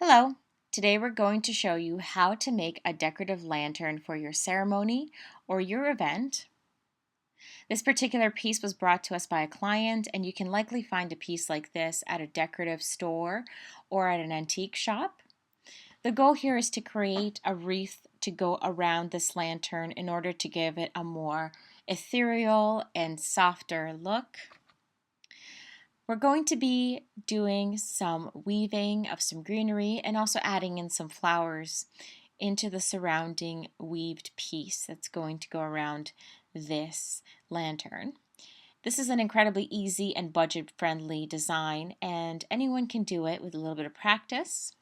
Hello! Today we're going to show you how to make a decorative lantern for your ceremony or your event. This particular piece was brought to us by a client, and you can likely find a piece like this at a decorative store or at an antique shop. The goal here is to create a wreath to go around this lantern in order to give it a more ethereal and softer look. We're going to be doing some weaving of some greenery and also adding in some flowers into the surrounding weaved piece that's going to go around this lantern. This is an incredibly easy and budget-friendly design, and anyone can do it with a little bit of practice.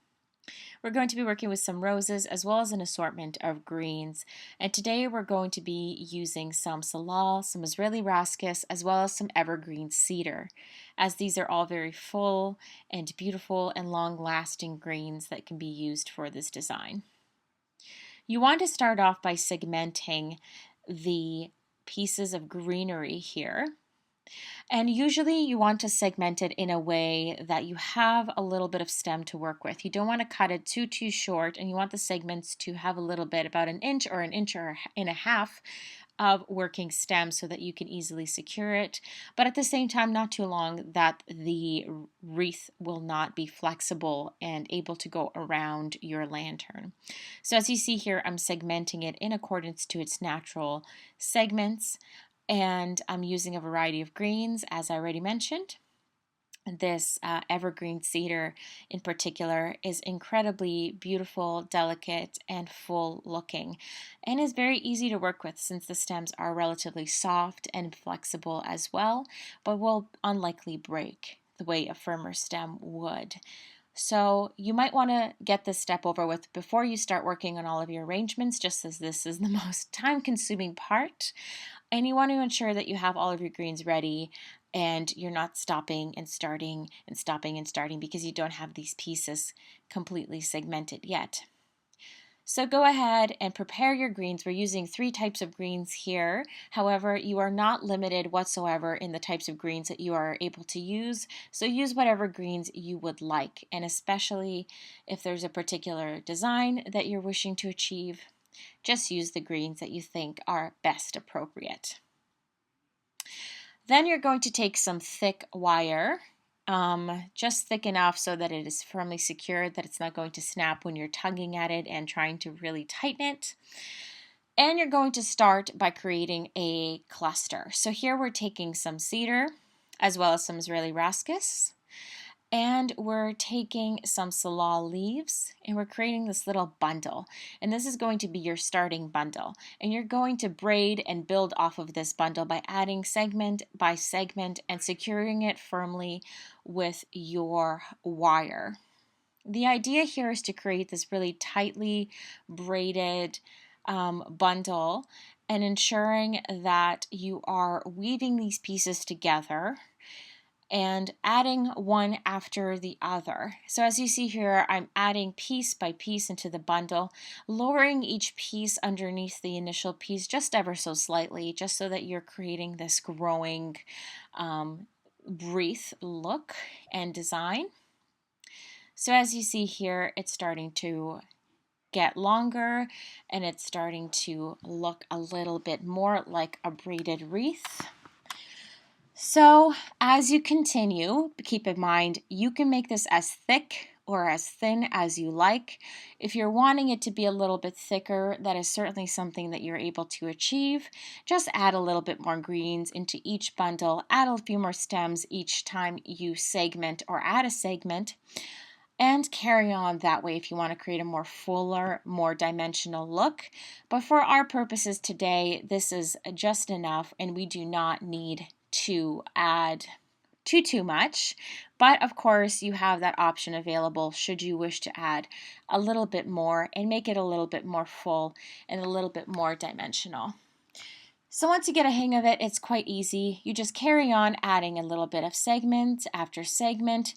We're going to be working with some roses as well as an assortment of greens. And today we're going to be using some salal, some Israeli ruscus, as well as some evergreen cedar, as these are all very full and beautiful and long-lasting greens that can be used for this design. You want to start off by segmenting the pieces of greenery here. And usually you want to segment it in a way that you have a little bit of stem to work with. You don't want to cut it too short, and you want the segments to have a little bit, about an inch or and a half of working stem so that you can easily secure it, but at the same time not too long that the wreath will not be flexible and able to go around your lantern. So as you see here, I'm segmenting it in accordance to its natural segments. And I'm using a variety of greens, as I already mentioned. This evergreen cedar in particular is incredibly beautiful, delicate, and full looking, and is very easy to work with since the stems are relatively soft and flexible as well, but will unlikely break the way a firmer stem would. So you might want to get this step over with before you start working on all of your arrangements, just as this is the most time-consuming part. And you want to ensure that you have all of your greens ready and you're not stopping and starting and stopping and starting because you don't have these pieces completely segmented yet. So go ahead and prepare your greens. We're using 3 types of greens here. However, you are not limited whatsoever in the types of greens that you are able to use. So use whatever greens you would like, and especially if there's a particular design that you're wishing to achieve, just use the greens that you think are best appropriate. Then you're going to take some thick wire, just thick enough so that it is firmly secured, that it's not going to snap when you're tugging at it and trying to really tighten it. And you're going to start by creating a cluster. So here we're taking some cedar as well as some Israeli ruscus. And we're taking some salal leaves and we're creating this little bundle. And this is going to be your starting bundle. And you're going to braid and build off of this bundle by adding segment by segment and securing it firmly with your wire. The idea here is to create this really tightly braided bundle and ensuring that you are weaving these pieces together and adding one after the other. So as you see here, I'm adding piece by piece into the bundle, lowering each piece underneath the initial piece just ever so slightly, just so that you're creating this growing wreath look and design. So as you see here, it's starting to get longer and it's starting to look a little bit more like a braided wreath. So as you continue, keep in mind you can make this as thick or as thin as you like. If you're wanting it to be a little bit thicker, that is certainly something that you're able to achieve. Just add a little bit more greens into each bundle, add a few more stems each time you segment or add a segment, and carry on that way if you want to create a more fuller, more dimensional look. But for our purposes today, this is just enough, and we do not need to add too much. But of course, you have that option available should you wish to add a little bit more and make it a little bit more full and a little bit more dimensional. So once you get a hang of it, it's quite easy. You just carry on adding a little bit of segment after segment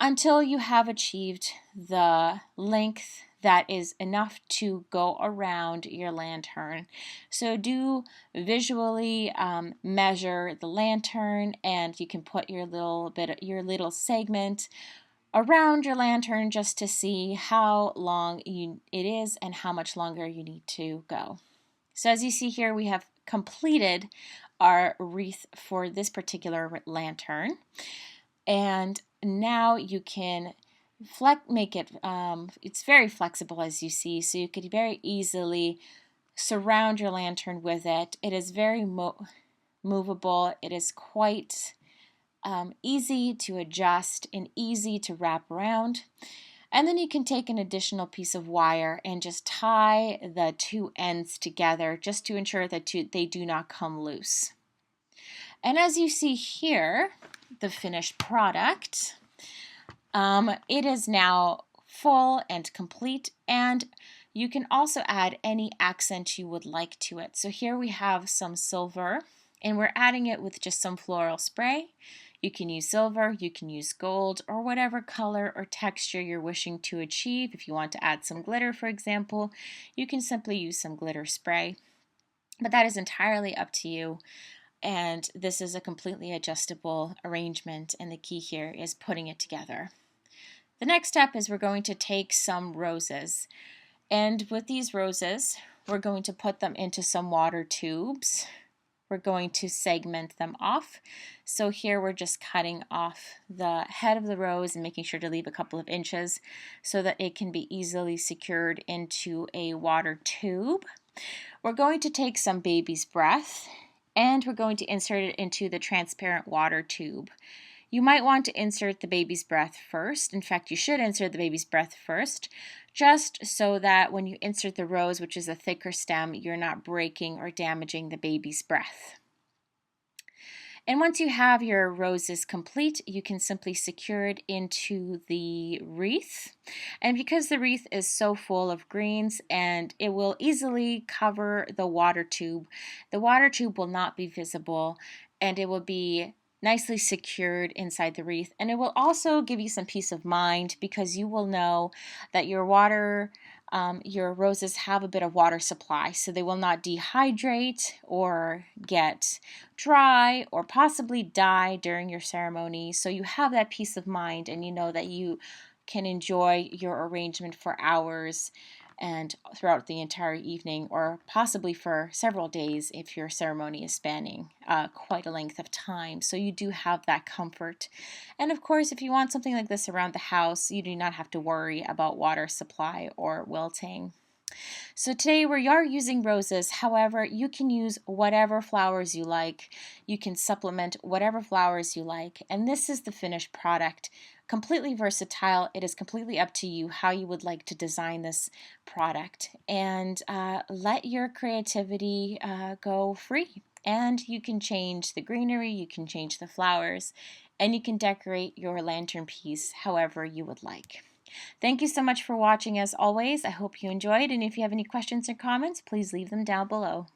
until you have achieved the length that is enough to go around your lantern. So do visually measure the lantern, and you can put your little segment around your lantern just to see how long it is and how much longer you need to go. So as you see here, we have completed our wreath for this particular lantern. And now you can make it, it's very flexible as you see, so you could very easily surround your lantern with it. It is very movable. It is quite easy to adjust and easy to wrap around. And then you can take an additional piece of wire and just tie the two ends together just to ensure that they do not come loose. And as you see here, the finished product, it is now full and complete, and you can also add any accent you would like to it. So here we have some silver, and we're adding it with just some floral spray. You can use silver, you can use gold, or whatever color or texture you're wishing to achieve. If you want to add some glitter, for example, you can simply use some glitter spray. But that is entirely up to you. And this is a completely adjustable arrangement, and the key here is putting it together. The next step is we're going to take some roses, and with these roses we're going to put them into some water tubes. We're going to segment them off. So here we're just cutting off the head of the rose and making sure to leave a couple of inches so that it can be easily secured into a water tube. We're going to take some baby's breath, and we're going to insert it into the transparent water tube. You might want to insert the baby's breath first. In fact, you should insert the baby's breath first, just so that when you insert the rose, which is a thicker stem, you're not breaking or damaging the baby's breath. And once you have your roses complete, you can simply secure it into the wreath. And because the wreath is so full of greens and it will easily cover the water tube will not be visible, and it will be nicely secured inside the wreath. And it will also give you some peace of mind because you will know that your roses have a bit of water supply, so they will not dehydrate or get dry or possibly die during your ceremony. So you have that peace of mind, and you know that you can enjoy your arrangement for hours and throughout the entire evening, or possibly for several days if your ceremony is spanning quite a length of time. So you do have that comfort. And of course, if you want something like this around the house, you do not have to worry about water supply or wilting. So today we are using roses. However, you can use whatever flowers you like. You can supplement whatever flowers you like. And this is the finished product. Completely versatile. It is completely up to you how you would like to design this product. And let your creativity go free. And you can change the greenery, you can change the flowers, and you can decorate your lantern piece however you would like. Thank you so much for watching as always. I hope you enjoyed, and if you have any questions or comments, please leave them down below.